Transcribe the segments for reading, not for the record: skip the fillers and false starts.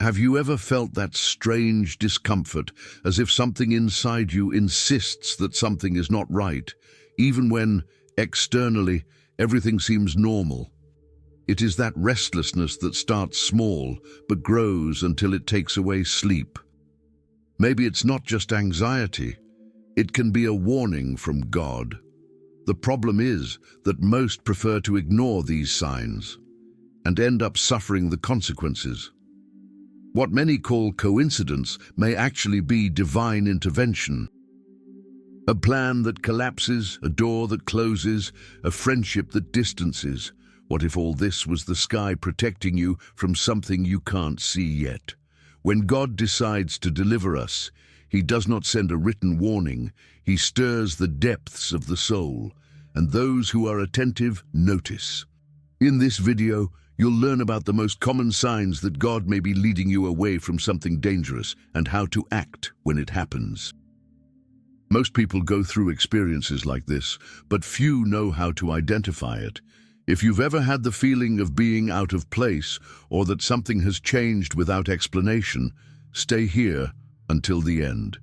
Have you ever felt that strange discomfort, as if something inside you insists that something is not right, even when, externally, everything seems normal? It is that restlessness that starts small, but grows until it takes away sleep. Maybe it's not just anxiety. It can be a warning from God. The problem is that most prefer to ignore these signs and end up suffering the consequences. What many call coincidence may actually be divine intervention. A plan that collapses, a door that closes, a friendship that distances. What if all this was the sky protecting you from something you can't see yet? When God decides to deliver us, He does not send a written warning. He stirs the depths of the soul, and those who are attentive notice. In this video, you'll learn about the most common signs that God may be leading you away from something dangerous and how to act when it happens. Most people go through experiences like this, but few know how to identify it. If you've ever had the feeling of being out of place or that something has changed without explanation, stay here until the end.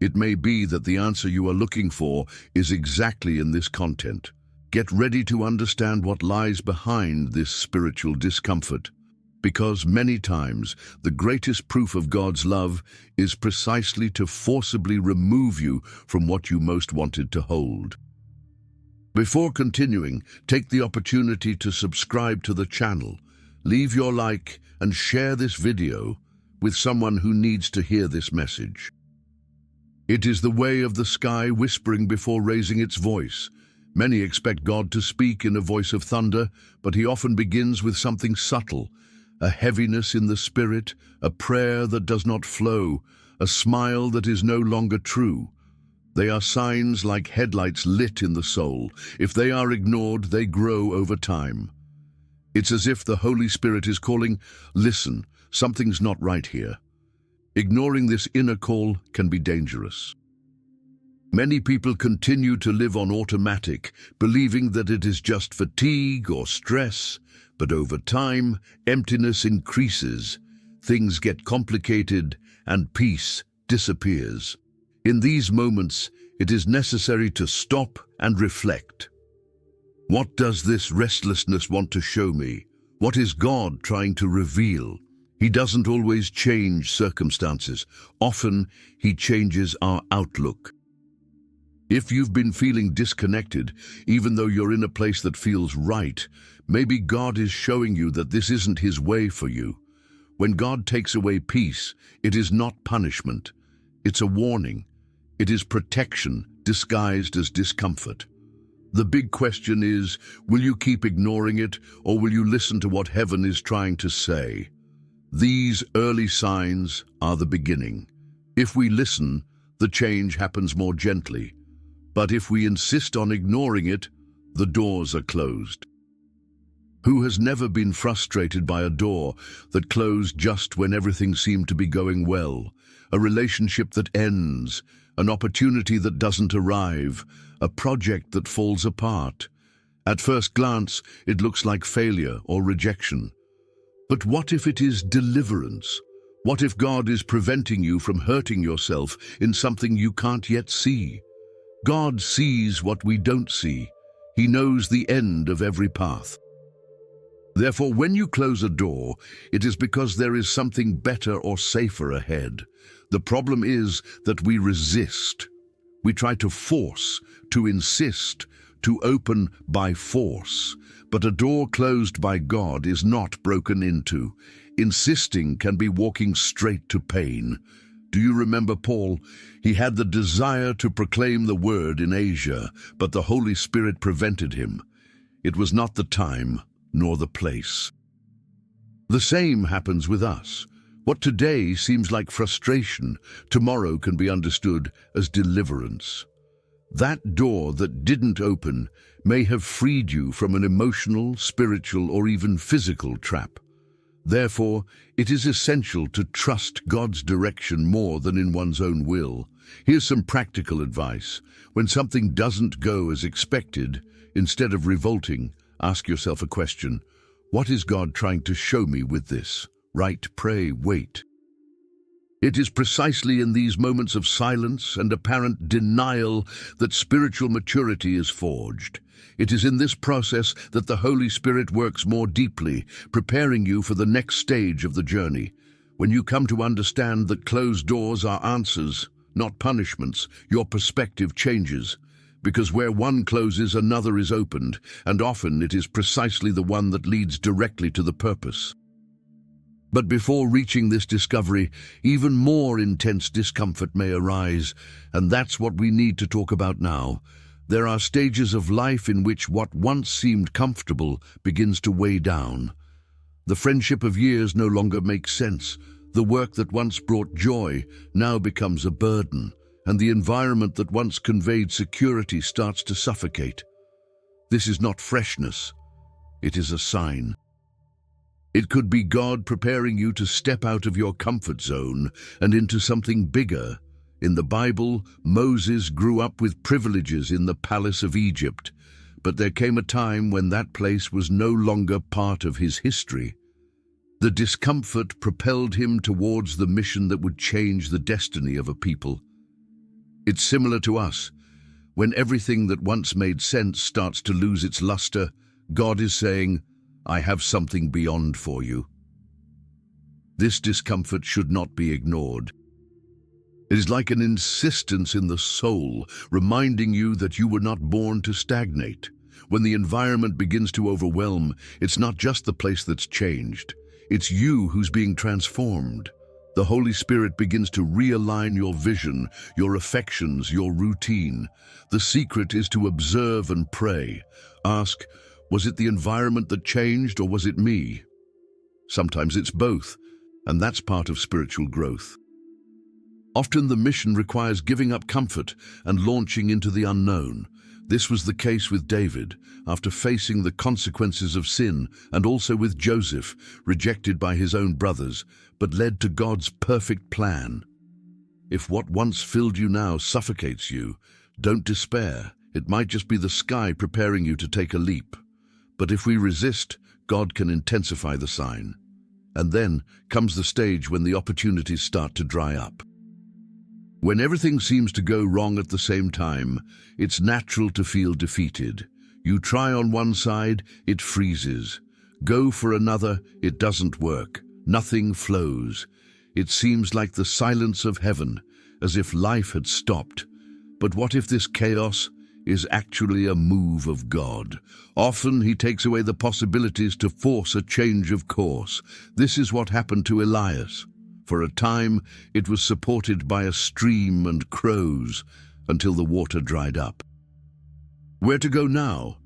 It may be that the answer you are looking for is exactly in this content. Get ready to understand what lies behind this spiritual discomfort, because many times the greatest proof of God's love is precisely to forcibly remove you from what you most wanted to hold. Before continuing, take the opportunity to subscribe to the channel, leave your like, and share this video with someone who needs to hear this message. It is the way of the sky whispering before raising its voice. Many expect God to speak in a voice of thunder, but He often begins with something subtle, a heaviness in the spirit, a prayer that does not flow, a smile that is no longer true. They are signs like headlights lit in the soul. If they are ignored, they grow over time. It's as if the Holy Spirit is calling, "Listen, something's not right here." Ignoring this inner call can be dangerous. Many people continue to live on automatic, believing that it is just fatigue or stress, but over time, emptiness increases, things get complicated, and peace disappears. In these moments, it is necessary to stop and reflect. What does this restlessness want to show me? What is God trying to reveal? He doesn't always change circumstances. Often, He changes our outlook. If you've been feeling disconnected, even though you're in a place that feels right, maybe God is showing you that this isn't His way for you. When God takes away peace, it is not punishment. It's a warning. It is protection disguised as discomfort. The big question is, will you keep ignoring it, or will you listen to what heaven is trying to say? These early signs are the beginning. If we listen, the change happens more gently. But if we insist on ignoring it, the doors are closed. Who has never been frustrated by a door that closed just when everything seemed to be going well? A relationship that ends, an opportunity that doesn't arrive, a project that falls apart. At first glance, it looks like failure or rejection. But what if it is deliverance? What if God is preventing you from hurting yourself in something you can't yet see? God sees what we don't see. He knows the end of every path. Therefore, when you close a door, it is because there is something better or safer ahead. The problem is that we resist. We try to force, to insist, to open by force. But a door closed by God is not broken into. Insisting can be walking straight to pain. Do you remember Paul? He had the desire to proclaim the word in Asia, but the Holy Spirit prevented him. It was not the time nor the place. The same happens with us. What today seems like frustration, tomorrow can be understood as deliverance. That door that didn't open may have freed you from an emotional, spiritual, or even physical trap. Therefore, it is essential to trust God's direction more than in one's own will. Here's some practical advice. When something doesn't go as expected, instead of revolting, ask yourself a question. What is God trying to show me with this? Right, pray, wait. It is precisely in these moments of silence and apparent denial that spiritual maturity is forged. It is in this process that the Holy Spirit works more deeply, preparing you for the next stage of the journey. When you come to understand that closed doors are answers, not punishments, your perspective changes. Because where one closes, another is opened, and often it is precisely the one that leads directly to the purpose. But before reaching this discovery, even more intense discomfort may arise, and that's what we need to talk about now. There are stages of life in which what once seemed comfortable begins to weigh down. The friendship of years no longer makes sense. The work that once brought joy now becomes a burden, and the environment that once conveyed security starts to suffocate. This is not freshness, it is a sign. It could be God preparing you to step out of your comfort zone and into something bigger. In the Bible, Moses grew up with privileges in the palace of Egypt, but there came a time when that place was no longer part of his history. The discomfort propelled him towards the mission that would change the destiny of a people. It's similar to us. When everything that once made sense starts to lose its luster, God is saying, I have something beyond for you. This discomfort should not be ignored. It is like an insistence in the soul, reminding you that you were not born to stagnate. When the environment begins to overwhelm, it's not just the place that's changed. It's you who's being transformed. The Holy Spirit begins to realign your vision, your affections, your routine. The secret is to observe and pray. Ask, was it the environment that changed, or was it me? Sometimes it's both, and that's part of spiritual growth. Often the mission requires giving up comfort and launching into the unknown. This was the case with David, after facing the consequences of sin, and also with Joseph, rejected by his own brothers, but led to God's perfect plan. If what once filled you now suffocates you, don't despair. It might just be the sky preparing you to take a leap. But if we resist, God can intensify the sign. And then comes the stage when the opportunities start to dry up. When everything seems to go wrong at the same time, it's natural to feel defeated. You try on one side, it freezes. Go for another, it doesn't work. Nothing flows. It seems like the silence of heaven, as if life had stopped. But what if this chaos is actually a move of God? Often he takes away the possibilities to force a change of course. This is what happened to Elias. For a time, it was supported by a stream and crows until the water dried up. Where to go now?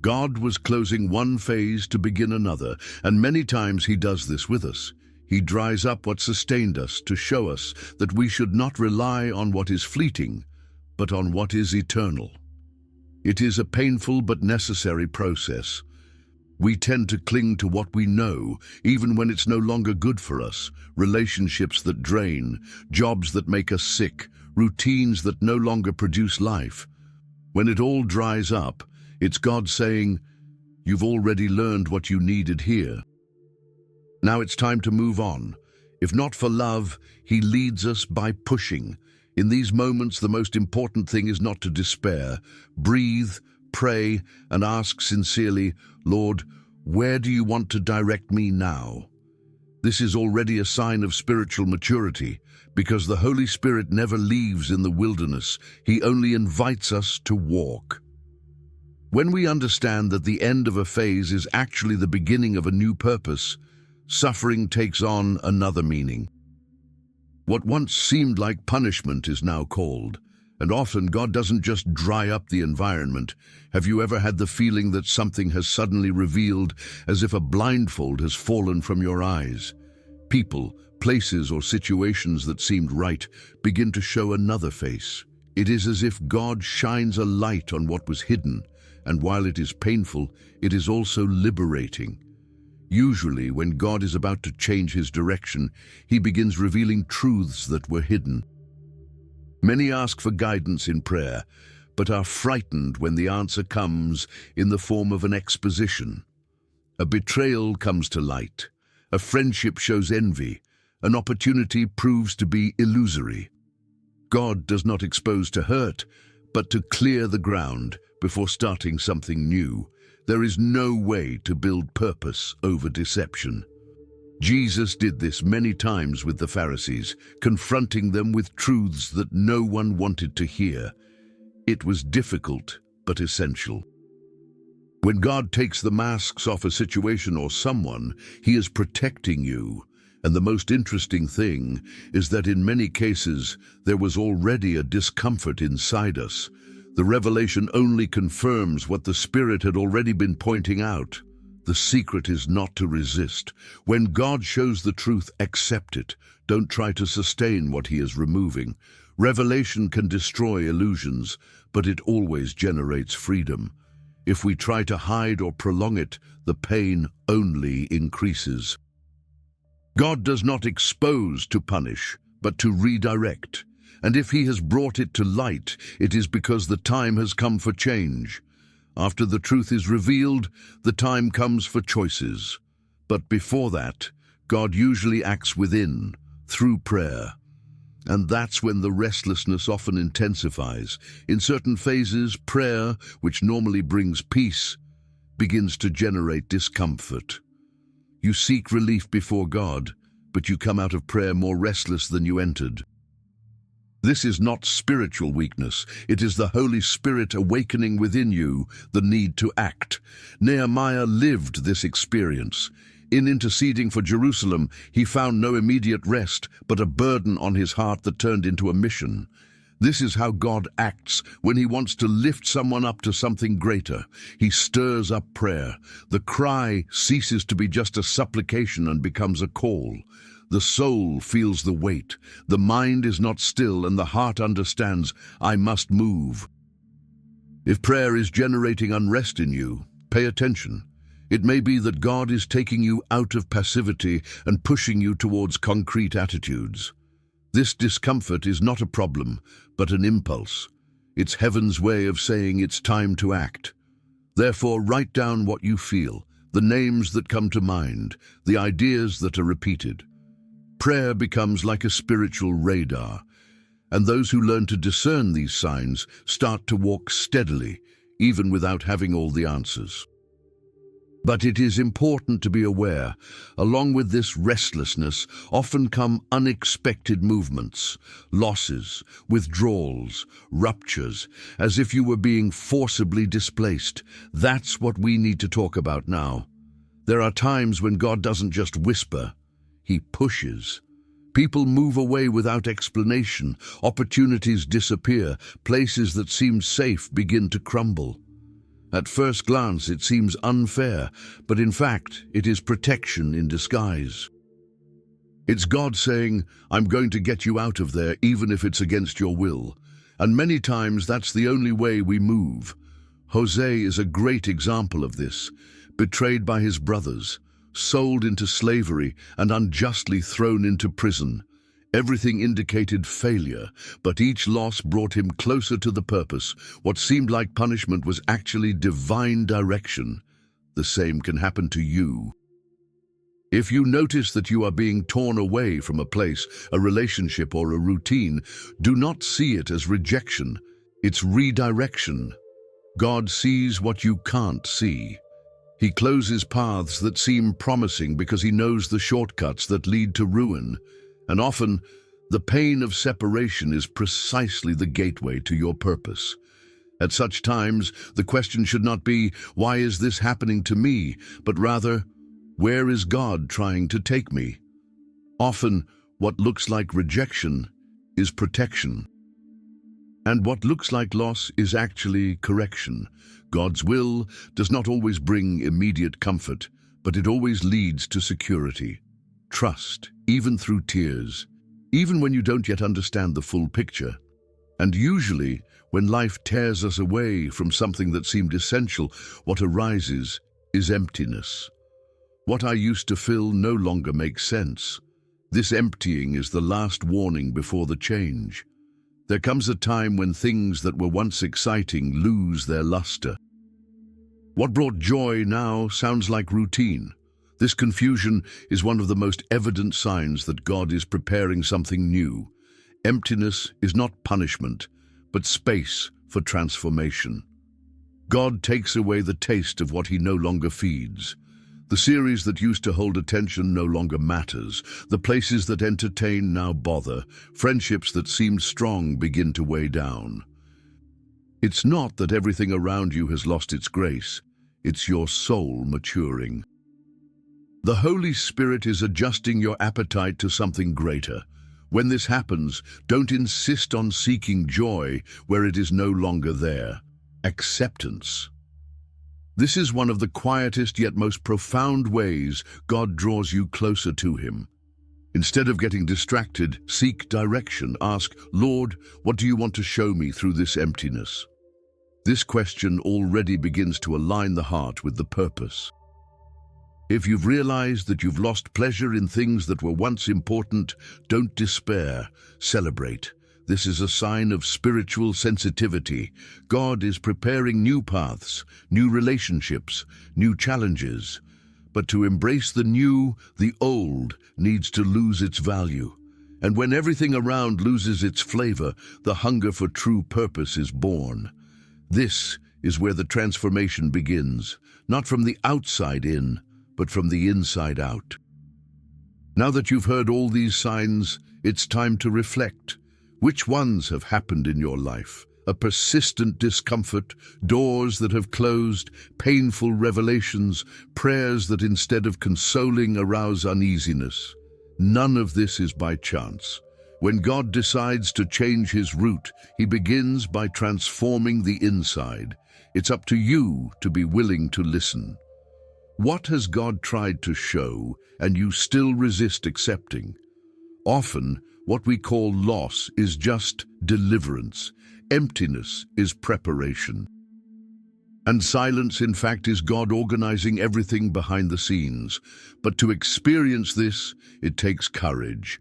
God was closing one phase to begin another, and many times he does this with us. He dries up what sustained us to show us that we should not rely on what is fleeting, but on what is eternal. It is a painful but necessary process. We tend to cling to what we know, even when it's no longer good for us. Relationships that drain, jobs that make us sick, routines that no longer produce life. When it all dries up, it's God saying, you've already learned what you needed here. Now it's time to move on. If not for love, he leads us by pushing. In these moments, the most important thing is not to despair. Breathe, pray, and ask sincerely, Lord, where do you want to direct me now? This is already a sign of spiritual maturity, because the Holy Spirit never leaves in the wilderness. He only invites us to walk. When we understand that the end of a phase is actually the beginning of a new purpose, suffering takes on another meaning. What once seemed like punishment is now called. And often God doesn't just dry up the environment. Have you ever had the feeling that something has suddenly revealed, as if a blindfold has fallen from your eyes? People, places, or situations that seemed right begin to show another face. It is as if God shines a light on what was hidden, and while it is painful, it is also liberating. Usually, when God is about to change his direction, he begins revealing truths that were hidden. Many ask for guidance in prayer, but are frightened when the answer comes in the form of an exposition. A betrayal comes to light, A friendship shows envy. An opportunity proves to be illusory. God does not expose to hurt, but to clear the ground before starting something new. There is no way to build purpose over deception. Jesus did this many times with the Pharisees, confronting them with truths that no one wanted to hear. It was difficult, but essential. When God takes the masks off a situation or someone, He is protecting you. And the most interesting thing is that in many cases, there was already a discomfort inside us. The revelation only confirms what the Spirit had already been pointing out. The secret is not to resist. When God shows the truth, accept it. Don't try to sustain what He is removing. Revelation can destroy illusions, but it always generates freedom. If we try to hide or prolong it, the pain only increases. God does not expose to punish, but to redirect. And if He has brought it to light, it is because the time has come for change. After the truth is revealed, the time comes for choices. But before that, God usually acts within, through prayer. And that's when the restlessness often intensifies. In certain phases, prayer, which normally brings peace, begins to generate discomfort. You seek relief before God, but you come out of prayer more restless than you entered. This is not spiritual weakness. It is the Holy Spirit awakening within you the need to act. Nehemiah lived this experience. In interceding for Jerusalem, he found no immediate rest, but a burden on his heart that turned into a mission. This is how God acts when He wants to lift someone up to something greater. He stirs up prayer. The cry ceases to be just a supplication and becomes a call. The soul feels the weight. The mind is not still, and the heart understands, I must move. If prayer is generating unrest in you, pay attention. It may be that God is taking you out of passivity and pushing you towards concrete attitudes. This discomfort is not a problem, but an impulse. It's heaven's way of saying it's time to act. Therefore, write down what you feel, the names that come to mind, the ideas that are repeated. Prayer becomes like a spiritual radar, and those who learn to discern these signs start to walk steadily, even without having all the answers. But it is important to be aware, along with this restlessness often come unexpected movements, losses, withdrawals, ruptures, as if you were being forcibly displaced. That's what we need to talk about now. There are times when God doesn't just whisper, He pushes. People move away without explanation, opportunities disappear, places that seemed safe begin to crumble. At first glance, it seems unfair, but in fact, it is protection in disguise. It's God saying, I'm going to get you out of there even if it's against your will. And many times that's the only way we move. Hosea is a great example of this. Betrayed by his brothers, sold into slavery, and unjustly thrown into prison. Everything indicated failure, but each loss brought him closer to the purpose. What seemed like punishment was actually divine direction. The same can happen to you. If you notice that you are being torn away from a place, a relationship, or a routine, do not see it as rejection. It's redirection. God sees what you can't see. He closes paths that seem promising because He knows the shortcuts that lead to ruin. And often, the pain of separation is precisely the gateway to your purpose. At such times, the question should not be, why is this happening to me? But rather, where is God trying to take me? Often, what looks like rejection is protection. And what looks like loss is actually correction. God's will does not always bring immediate comfort, but it always leads to security. Trust, even through tears, even when you don't yet understand the full picture. And usually, when life tears us away from something that seemed essential, what arises is emptiness. What I used to fill no longer makes sense. This emptying is the last warning before the change. There comes a time when things that were once exciting lose their luster. What brought joy now sounds like routine. This confusion is one of the most evident signs that God is preparing something new. Emptiness is not punishment, but space for transformation. God takes away the taste of what he no longer feeds. The series that used to hold attention no longer matters. The places that entertain now bother. Friendships that seemed strong begin to weigh down. It's not that everything around you has lost its grace. It's your soul maturing. The Holy Spirit is adjusting your appetite to something greater. When this happens, don't insist on seeking joy where it is no longer there. Acceptance. This is one of the quietest yet most profound ways God draws you closer to him. Instead of getting distracted, seek direction. Ask, Lord, what do you want to show me through this emptiness? This question already begins to align the heart with the purpose. If you've realized that you've lost pleasure in things that were once important, don't despair, celebrate. This is a sign of spiritual sensitivity. God is preparing new paths, new relationships, new challenges. But to embrace the new, the old needs to lose its value. And when everything around loses its flavor, the hunger for true purpose is born. This is where the transformation begins, not from the outside in, but from the inside out. Now that you've heard all these signs, it's time to reflect. Which ones have happened in your life? A persistent discomfort, doors that have closed, painful revelations, prayers that instead of consoling arouse uneasiness. None of this is by chance. When God decides to change his route, he begins by transforming the inside. It's up to you to be willing to listen. What has God tried to show and you still resist accepting? Often, what we call loss is just deliverance. Emptiness is preparation. And silence, in fact, is God organizing everything behind the scenes. But to experience this, it takes courage.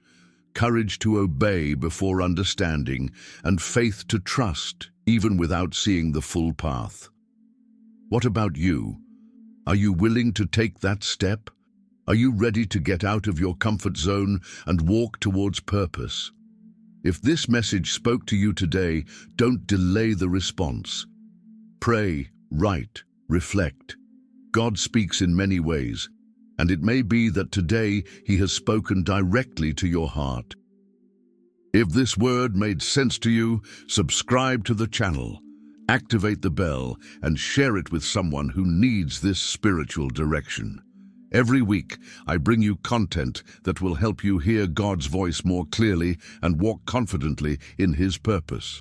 Courage to obey before understanding, and faith to trust, even without seeing the full path. What about you? Are you willing to take that step? Are you ready to get out of your comfort zone and walk towards purpose? If this message spoke to you today, don't delay the response. Pray, write, reflect. God speaks in many ways, and it may be that today he has spoken directly to your heart. If this word made sense to you, subscribe to the channel, activate the bell, and share it with someone who needs this spiritual direction. Every week, I bring you content that will help you hear God's voice more clearly and walk confidently in his purpose.